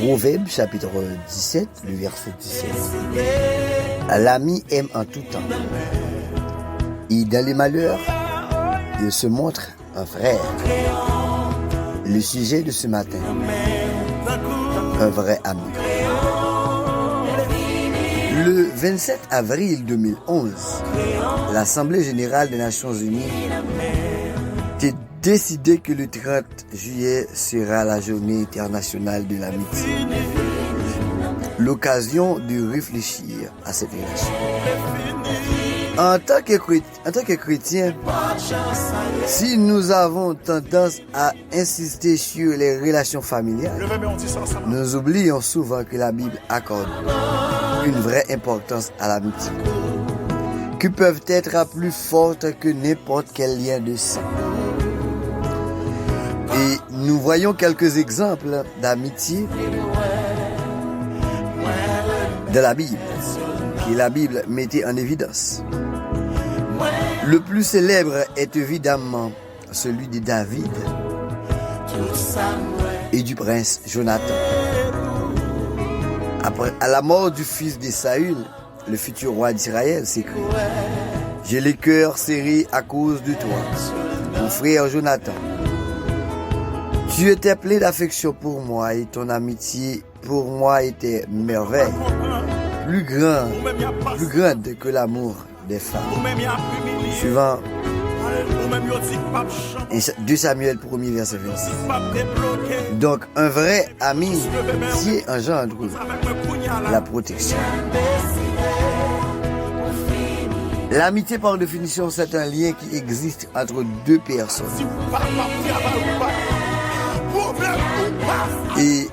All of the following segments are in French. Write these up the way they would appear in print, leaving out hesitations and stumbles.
Proverbe chapitre 17, le verset 17. L'ami aime en tout temps. Et dans les malheurs, il se montre un frère. Le sujet de ce matin, un vrai ami. Le 27 avril 2011, l'Assemblée générale des Nations Unies a décidé que le 30 juillet sera la journée internationale de l'amitié. L'occasion de réfléchir à cette relation. En tant que chrétien, si nous avons tendance à insister sur les relations familiales, nous oublions souvent que la Bible accorde une vraie importance à l'amitié, qui peuvent être plus fortes que n'importe quel lien de sang. Et nous voyons quelques exemples d'amitié de la Bible, que la Bible mettait en évidence. Le plus célèbre est évidemment celui de David et du prince Jonathan. Après, à la mort du fils de Saül, le futur roi d'Israël s'écrit: j'ai le cœur serré à cause de toi, mon frère Jonathan. Tu étais plein d'affection pour moi et ton amitié pour moi était merveille, plus grande que l'amour des femmes. Suivant 2 Samuel 1er verset 26. Donc un vrai ami qui engendre la protection. L'amitié par définition c'est un lien qui existe entre deux personnes. Et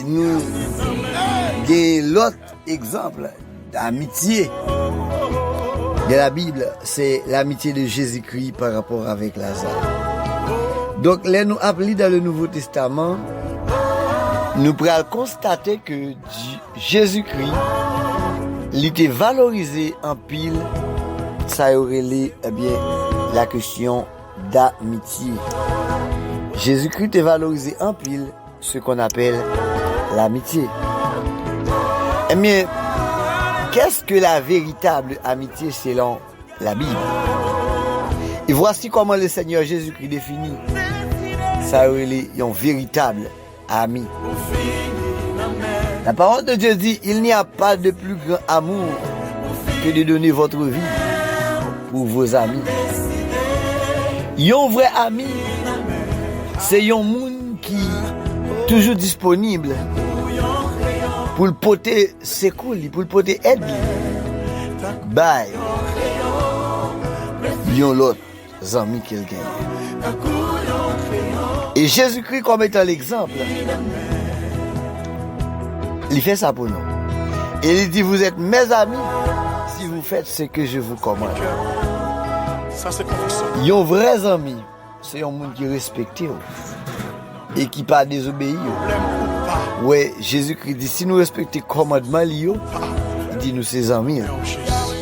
nous avons l'autre exemple d'amitié de la Bible, c'est l'amitié de Jésus-Christ par rapport avec Lazare. Donc, là, nous appelons dans le Nouveau Testament, nous pourrons constater que Jésus-Christ, il était valorisé en pile, ça aurait la question d'amitié. Jésus-Christ est valorisé en pile, ce qu'on appelle l'amitié. Eh bien, qu'est-ce que la véritable amitié selon la Bible? Et voici comment le Seigneur Jésus-Christ définit ça, un véritable ami. La parole de Dieu dit, il n'y a pas de plus grand amour que de donner votre vie pour vos amis. Un vrai ami, c'est un monde qui est toujours disponible pour le porter secours, pour le porter aide. Bye. Yon l'autre ami quelqu'un. Et Jésus-Christ comme étant l'exemple, il fait ça pour nous. Et il dit, vous êtes mes amis si vous faites ce que je vous commande. Yon vrai ami, c'est un monde qui respecte et qui pas désobéir. Ouais, Jésus-Christ dit, si nous respectons le commandement, il dit, nous ses amis.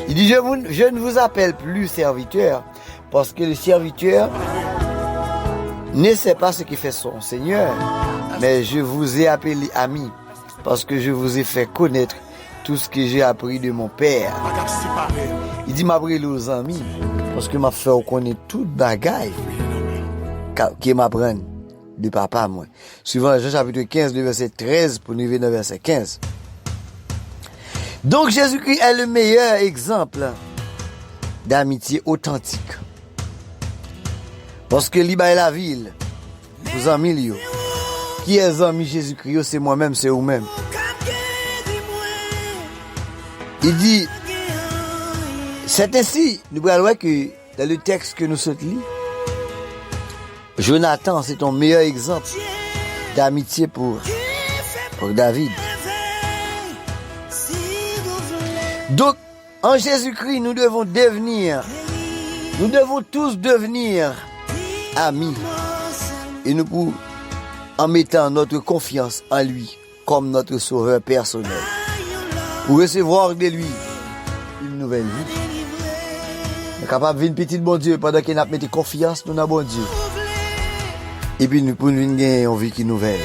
Il dit, je ne vous appelle plus serviteur, parce que le serviteur ne sait pas ce que fait son Seigneur, mais je vous ai appelé ami, parce que je vous ai fait connaître tout ce que j'ai appris de mon Père. Il dit, m'a pris aux amis, parce que m'a fait connaître tout bagaille qui m'apprend de papa, moi. Suivant Jean chapitre 15, de verset 13 pour nous arriver dans verset 15. Donc Jésus-Christ est le meilleur exemple d'amitié authentique. Parce que l'Iba est la ville, vous amis, qui est ami Jésus-Christ, c'est moi-même, c'est vous-même. Il dit, c'est ainsi, nous pouvons voir que dans le texte que nous sommes lus, Jonathan, c'est ton meilleur exemple d'amitié pour David. Donc, en Jésus-Christ, nous devons tous devenir amis. Et nous pouvons, en mettant notre confiance en lui comme notre sauveur personnel, pour recevoir de lui une nouvelle vie. Nous sommes capables de vivre petit bon Dieu pendant qu'il a mis confiance dans bon Dieu. Et puis nous pouvons gagner une vie qui nouvelle.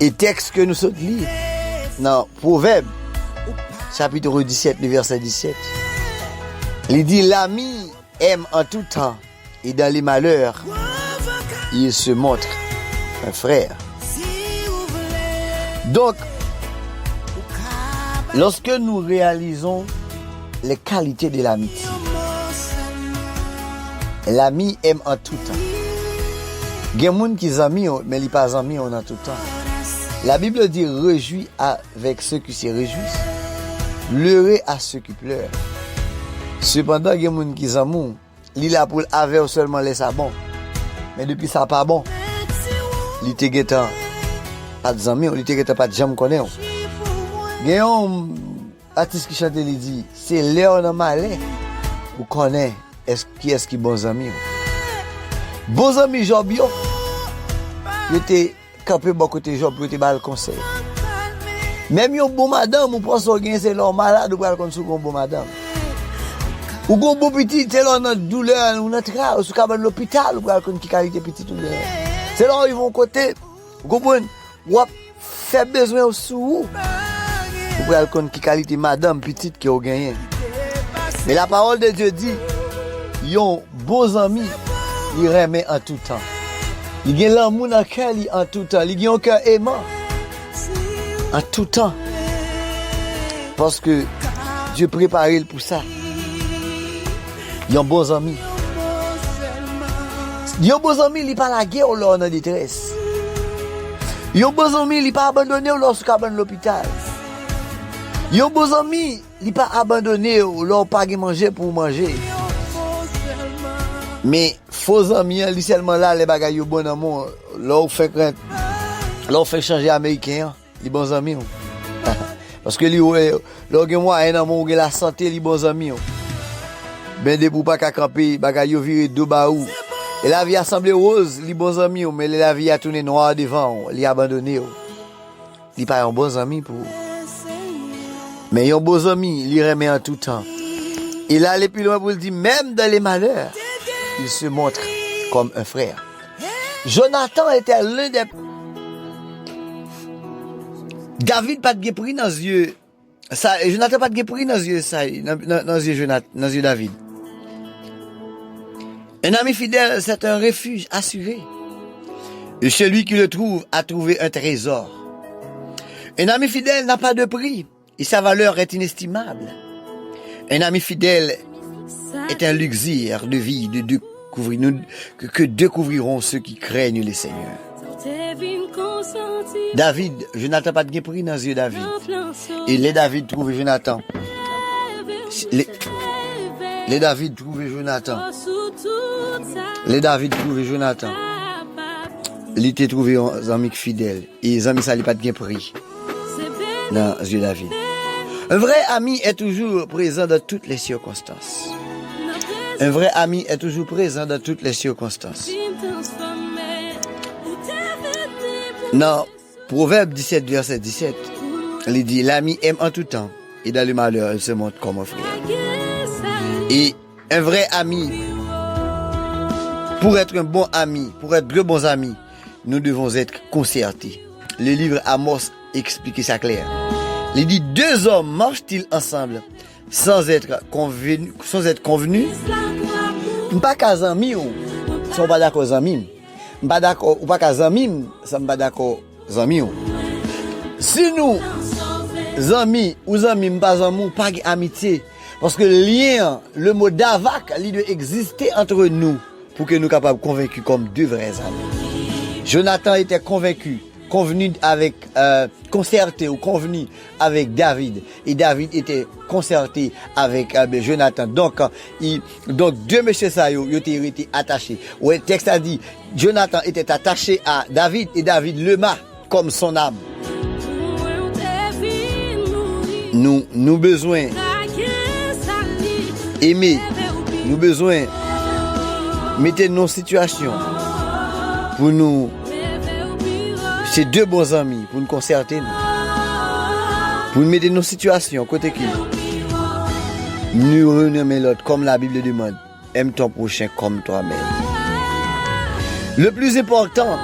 Et texte que nous sommes lire dans Proverbe, chapitre 17, le verset 17. Il dit, l'ami aime en tout temps, et dans les malheurs, il se montre un frère. Donc, lorsque nous réalisons les qualités de l'amitié, l'ami aime en tout temps. Il y a des gens qui sont amis, mais ils ne sont pas amis en tout temps. La Bible dit, réjouis avec ceux qui se réjouissent, pleurez à ceux qui pleurent. Cependant, il y a des gens qui sont amis, ils sont là pour avoir seulement les sabons. Mais depuis ça pas bon. Ils sont pas de amis, ils sont pas de gens qu'on connaît. Il y a un artiste qui chante, il dit, c'est l'heure de malheur pour connaître qui est-ce qui est bons amis. Bons amis Job, ils étaient campés bon côté Job, ils étaient bas le conseil. Même yon bon madame, ou pense que c'est leur malade, ou pas comme sous bon madame. Ou bon petit, c'est leur notre douleur, ou notre cas, ou sous cabane l'hôpital, ou pas comme qui qualité petit ou bien. C'est là où ils vont côté, vous comprenez, ou fait besoin sous ou pas comme qui qualité madame petite qui a gagné. Mais la parole de Dieu dit, yon bons amis, ils remet en tout temps. Il y a l'amour dans le cœur en tout temps. Il y a un cœur aimant en tout temps. Parce que Dieu prépare pour ça. Il y a bons amis. Il y a bons amis, il n'y a pas la guerre ou l'on en détresse. Il y a bons amis, il n'y a pas abandonné ou lorsqu'il y a l'hôpital. Il y a bons amis, il n'y a pas abandonné ou l'on pas manger pour manger. Mais faux amis, lui seulement là, les bagailles au bon amour, là on fait changer américain, les bons amis. Parce que lui, là moi un amour, la santé, les bons amis. Ben de pour pas qu'à camper, bagaille virer deux baou. Et la vie a semblé rose, les bons amis, mais la vie a tourné noir devant, les abandonné. Il pas un bon ami pour. Mais un bon ami, il remet en tout temps. Il a allé plus loin pour le dire, même dans les malheurs, il se montre comme un frère. Jonathan était l'un des... David pas de pris dans les yeux. Ça, Jonathan pas de pris dans les yeux, ça, dans les yeux dans les yeux David. Un ami fidèle, c'est un refuge assuré. Et celui qui le trouve a trouvé un trésor. Un ami fidèle n'a pas de prix et sa valeur est inestimable. Un ami fidèle est un luxure de vie que découvriront ceux qui craignent le Seigneur. David, Jonathan pas de prix dans les yeux David. Et les David trouvent Jonathan. Les David trouvent Jonathan. Les David trouvent Jonathan. Il était trouvé un ami fidèle. Et les amis, ça n'a pas de prix dans les yeux David. Un vrai ami est toujours présent dans toutes les circonstances. Un vrai ami est toujours présent dans toutes les circonstances. Dans Proverbe 17, verset 17, il dit, l'ami aime en tout temps, et dans le malheur, il se montre comme un frère. Et un vrai ami, pour être un bon ami, pour être de bons amis, nous devons être concertés. Le livre Amos explique ça clair. Il dit, deux hommes marchent-ils ensemble sans être convenus? Pas qu'à amis, sont pas d'accord amis. Pas d'accord ou pas qu'à amis, ça pas d'accord amis. Si nous amis ou amis pas amour, pas amitié, parce que le lien, le mot davak, il doit exister entre nous pour que nous capables convaincus comme deux vrais amis. Jonathan était convaincu, convenu avec concerté ou convenu avec David, et David était concerté avec Jonathan. Donc deux messieurs ça yo étaient attachés. Ouais, le texte a dit Jonathan était attaché à David et David l'aima comme son âme. Nous besoin aimer, nous besoin mettre nos situations pour nous. C'est deux bons amis pour nous concerter, pour nous mettre nos situations côté qui nous renommer l'autre comme la Bible demande. Aime ton prochain comme toi-même. Le plus important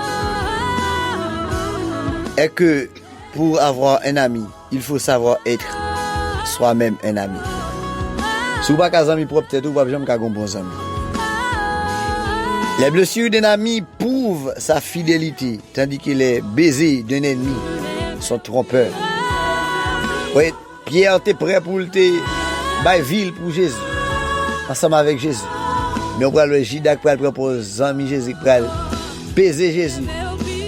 est que pour avoir un ami, il faut savoir être soi-même un ami. Si vous n'avez pas d'amis propres, vous n'avez jamais de bons amis. Les blessures d'un ami prouvent sa fidélité, tandis que les baisers d'un ennemi sont trompeurs. Oui, Pierre était prêt pour le ville pour Jésus, ensemble avec Jésus. Mais on prend le Judas pour le proposer ami Jésus, pour baiser Jésus.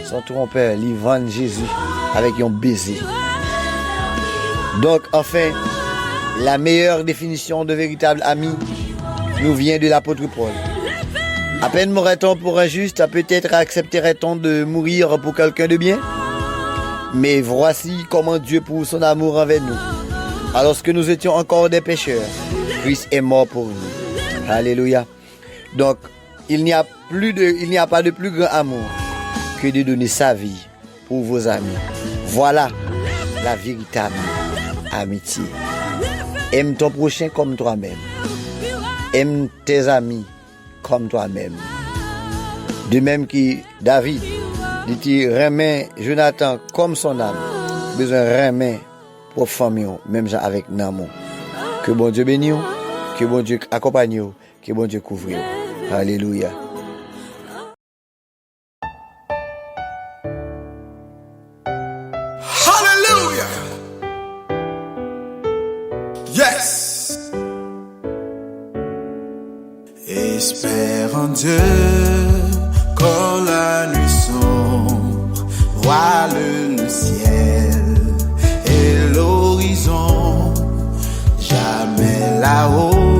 Son trompeur, ils vendent Jésus avec un baiser. Donc, enfin, la meilleure définition de véritable ami nous vient de l'apôtre Paul. À peine mourrait-on pour un juste, peut-être accepterait-on de mourir pour quelqu'un de bien. Mais voici comment Dieu prouve son amour envers nous. Alors que nous étions encore des pécheurs, Christ est mort pour nous. Alléluia. Donc, il n'y a pas de plus grand amour que de donner sa vie pour vos amis. Voilà la véritable amitié. Aime ton prochain comme toi-même. Aime tes amis comme toi-même. De même que David dit remet Jonathan comme son âme. Besoin remet pour famille, même avec Namon. Que bon Dieu bénisse, que bon Dieu accompagne, que bon Dieu couvre. Alléluia. Hallelujah. Yes. Espère en Dieu quand la nuit sombre voile le ciel et l'horizon. Jamais là-haut